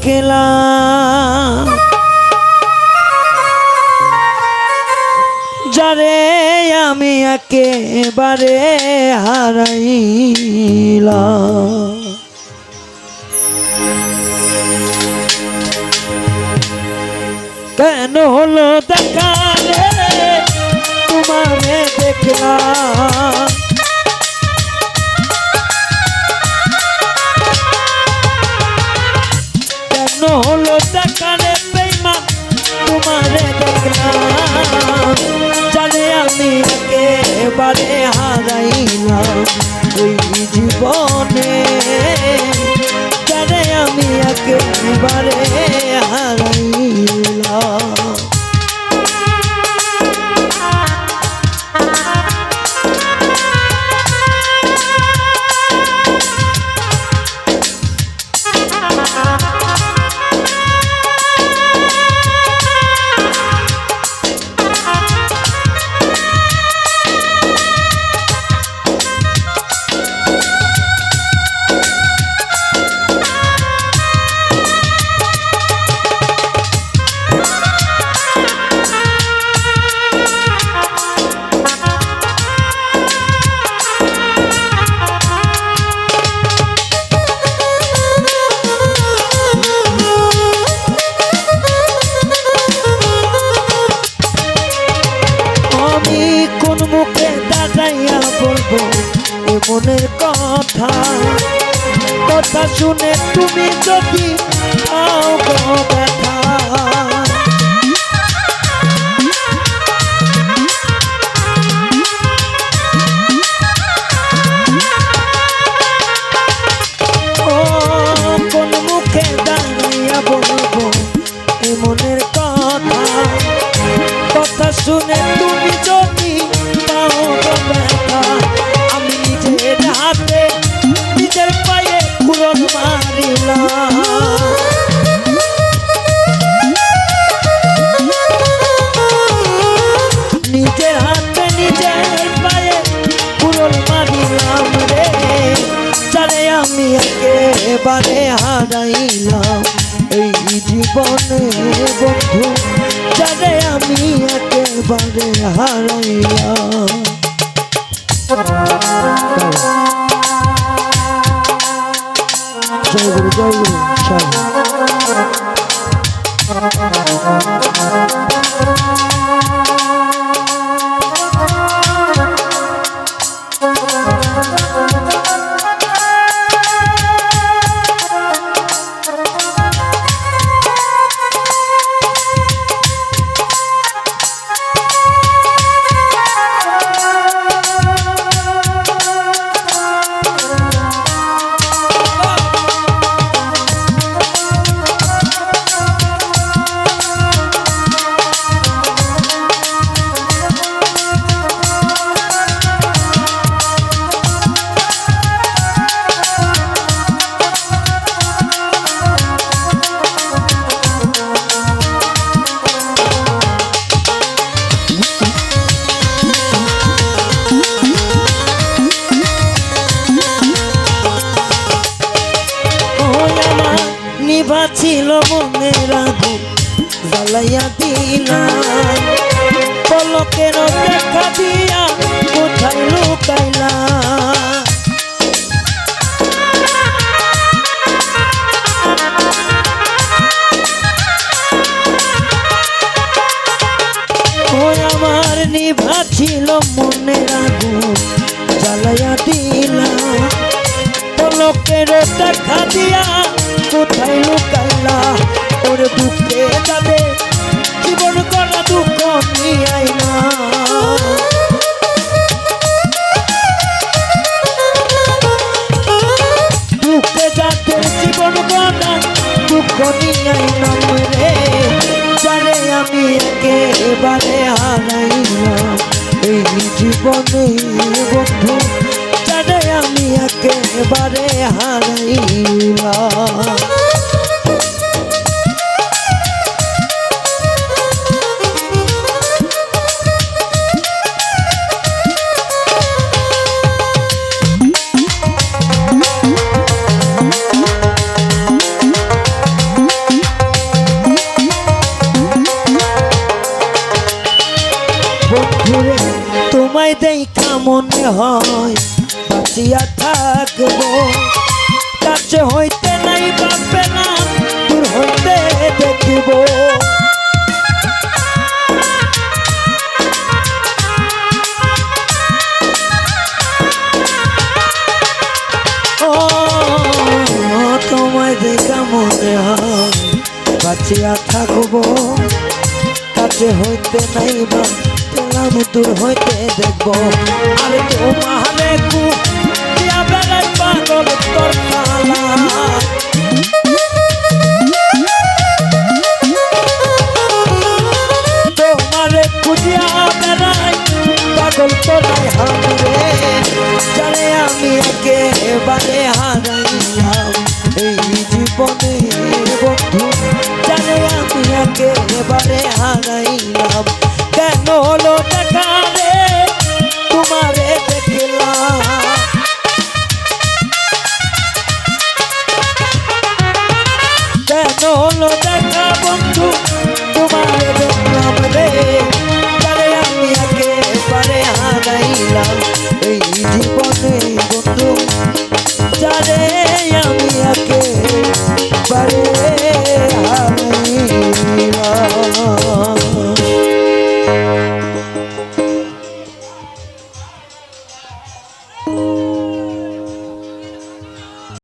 দেখলাম যারে আমি একেবারে হারাইলাম। কেন হলো দেখা রে তোমারে দেখলাম, কেন হলো দেখা রে বেঈমান তোমারে দেখলাম জানে আমি একেবারে হারাইলাম এই জীবনে, জানে আমি একেবারে হারাইলাম। কোন মুখে দাঁড়াইয়া বলবো এ মনের কথা, কথা শুনে তুমি যদি পাও গো ব্যথা। ও কোন মুখে দাঁড়াইয়া বলবো এ মনের কথা, কথা শুনে তুমি যদি আমি নিজের হাতে নিজের পায়ে কুড়ন মারিলাম, নিজের হাতে নিজের পায়ে কুড়ন মারিলাম রে, জানে আমি একেবারে হারাইলাম এই জীবনে বন্ধু, জানে আমি একেবারে হারাইলাম। জয় গুরু জয় গুরু সাই। ছিল মনের আগুন জ্বালাইয়া দিলাম, পলকের দেখা দিয়া কোথায় লুকাইলা, ও আমার নিভা ছিল মনের আগুন জ্বালাইয়া দিলাম, পলকের দেখা দিয়া কোথায় লুকাইলা, ওর দুঃখে যাবে জীবন করা দুঃখ নিয়াই না, দুঃখে যাতে জীবন করা দুঃখ নিয়াই নাম রে, জানে আমি একেবারে হারাইলাম এই জীবনে বন্ধু, জানে আমি একেবারে হারাইলাম। মনে হয় বাঁচিয়া থাকবো, কাছে হইতে নাই বা পেলাম দূর হইতে দেখিব। তোমায় দেখা মনে হয় বাঁচিয়া থাকবো, কাছে হইতে নাই বা পেলাম দূর হইতে দেখবো। আর তোমারে দিয়া বেলায় পাগল তোর